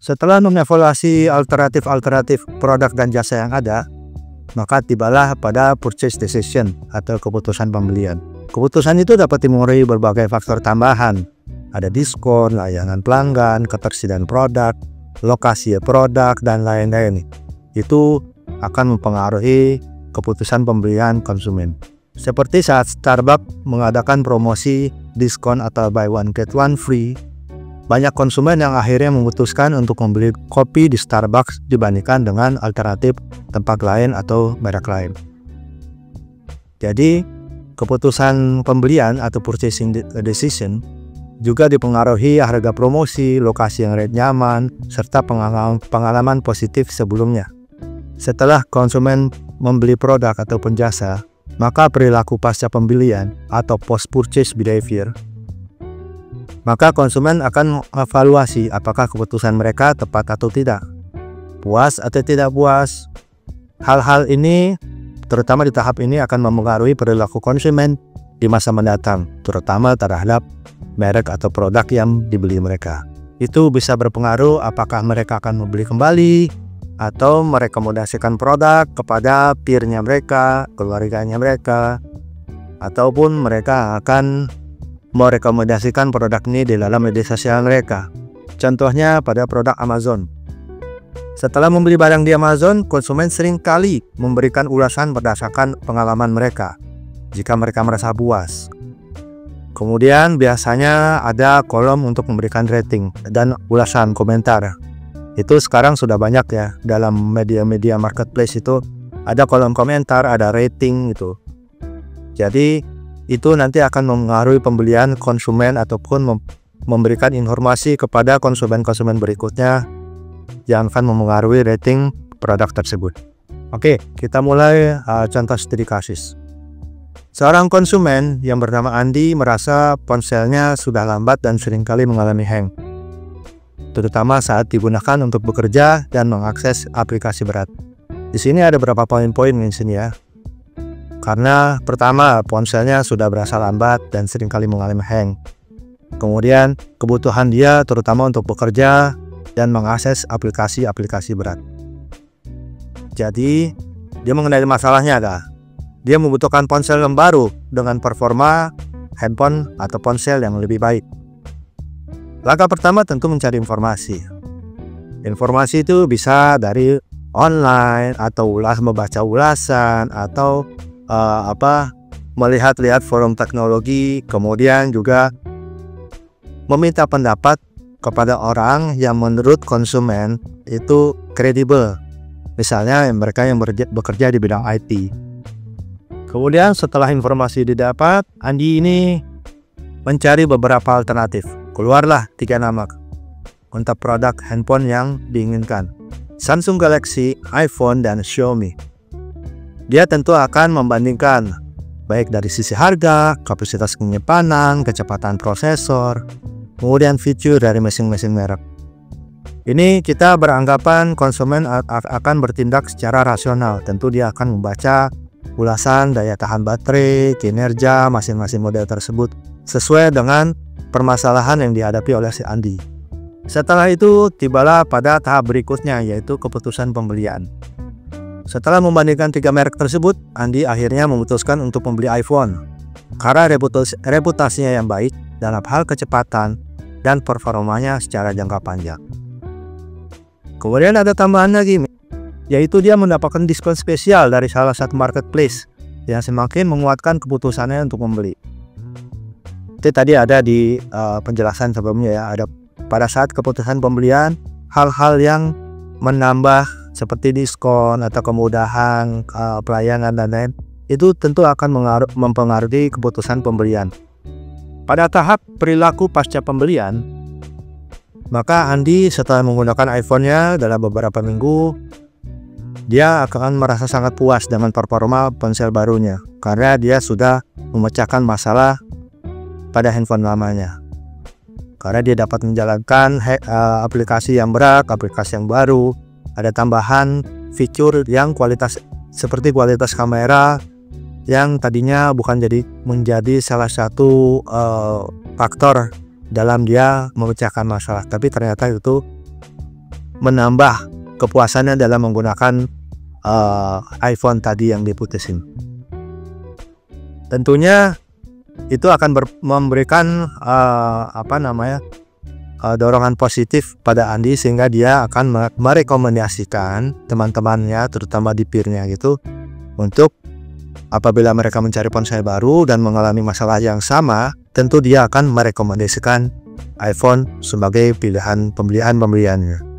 Setelah mengevaluasi alternatif produk dan jasa yang ada, maka tibalah pada purchase decision atau keputusan pembelian. Keputusan itu dapat dipengaruhi berbagai faktor tambahan. Ada diskon, layanan pelanggan, ketersediaan produk, lokasi produk, dan lain-lain. Itu akan mempengaruhi keputusan pembelian konsumen. Seperti saat Starbucks mengadakan promosi diskon atau buy one get one free, banyak konsumen yang akhirnya memutuskan untuk membeli kopi di Starbucks dibandingkan dengan alternatif tempat lain atau merek lain. Jadi, keputusan pembelian atau purchasing decision juga dipengaruhi harga promosi, lokasi yang nyaman, serta pengalaman positif sebelumnya. Setelah konsumen membeli produk ataupun jasa, maka perilaku pasca pembelian atau post-purchase behavior, maka konsumen akan mengevaluasi apakah keputusan mereka tepat atau tidak, puas atau tidak puas. Hal-hal ini, terutama di tahap ini, akan mempengaruhi perilaku konsumen di masa mendatang, terutama terhadap merek atau produk yang dibeli mereka. Itu bisa berpengaruh apakah mereka akan membeli kembali atau merekomendasikan produk kepada peer-nya mereka, keluarganya mereka, ataupun mereka akan merekomendasikan produk ini di dalam media sosial mereka. Contohnya pada produk Amazon. Setelah membeli barang di Amazon, konsumen sering kali memberikan ulasan berdasarkan pengalaman mereka jika mereka merasa puas. Kemudian biasanya ada kolom untuk memberikan rating dan ulasan komentar. Itu sekarang sudah banyak ya, dalam media-media marketplace itu ada kolom komentar, ada rating gitu. Jadi itu nanti akan mempengaruhi pembelian konsumen ataupun memberikan informasi kepada konsumen-konsumen berikutnya yang akan memengaruhi rating produk tersebut. Oke, kita mulai contoh studi kasus. Seorang konsumen yang bernama Andi merasa ponselnya sudah lambat dan seringkali mengalami hang, terutama saat digunakan untuk bekerja dan mengakses aplikasi berat. Di sini ada beberapa poin-poin di sini ya. Karena pertama, ponselnya sudah berasa lambat dan seringkali mengalami hang. Kemudian, kebutuhan dia terutama untuk bekerja dan mengakses aplikasi-aplikasi berat. Jadi, dia mengenai masalahnya ada. Dia membutuhkan ponsel yang baru dengan performa handphone atau ponsel yang lebih baik. Langkah pertama tentu mencari informasi. Informasi itu bisa dari online atau membaca ulasan atau melihat-lihat forum teknologi, kemudian juga meminta pendapat kepada orang yang menurut konsumen itu kredibel, misalnya mereka yang bekerja di bidang IT. Kemudian setelah informasi didapat, Andi ini mencari beberapa alternatif. Keluarlah 3 nama untuk produk handphone yang diinginkan: Samsung Galaxy, iPhone, dan Xiaomi. Dia tentu akan membandingkan baik dari sisi harga, kapasitas penyimpanan, kecepatan prosesor, kemudian fitur dari masing-masing merek. Ini kita beranggapan konsumen akan bertindak secara rasional. Tentu dia akan membaca ulasan daya tahan baterai, kinerja masing-masing model tersebut sesuai dengan permasalahan yang dihadapi oleh si Andi. Setelah itu tibalah pada tahap berikutnya, yaitu keputusan pembelian. Setelah membandingkan 3 merek tersebut, Andi akhirnya memutuskan untuk membeli iPhone karena reputasinya yang baik dalam hal kecepatan dan performanya secara jangka panjang. Kemudian ada tambahan lagi, yaitu dia mendapatkan diskon spesial dari salah satu marketplace yang semakin menguatkan keputusannya untuk membeli. Itu tadi ada di penjelasan sebelumnya ya, ada pada saat keputusan pembelian, hal-hal yang menambah seperti diskon atau kemudahan pelayanan dan lain, itu tentu akan mempengaruhi keputusan pembelian. Pada tahap perilaku pasca pembelian, maka Andi setelah menggunakan iPhone-nya dalam beberapa minggu, dia akan merasa sangat puas dengan performa ponsel barunya karena dia sudah memecahkan masalah pada handphone lamanya. Karena dia dapat menjalankan aplikasi yang berat, aplikasi yang baru, ada tambahan fitur yang seperti kualitas kamera yang tadinya bukan menjadi salah satu faktor dalam dia memecahkan masalah, tapi ternyata itu menambah kepuasannya dalam menggunakan iPhone tadi yang diputusin. Tentunya itu akan memberikan dorongan positif pada Andi, sehingga dia akan merekomendasikan teman-temannya, terutama di peer-nya gitu, untuk apabila mereka mencari ponsel baru dan mengalami masalah yang sama, tentu dia akan merekomendasikan iPhone sebagai pilihan pembeliannya.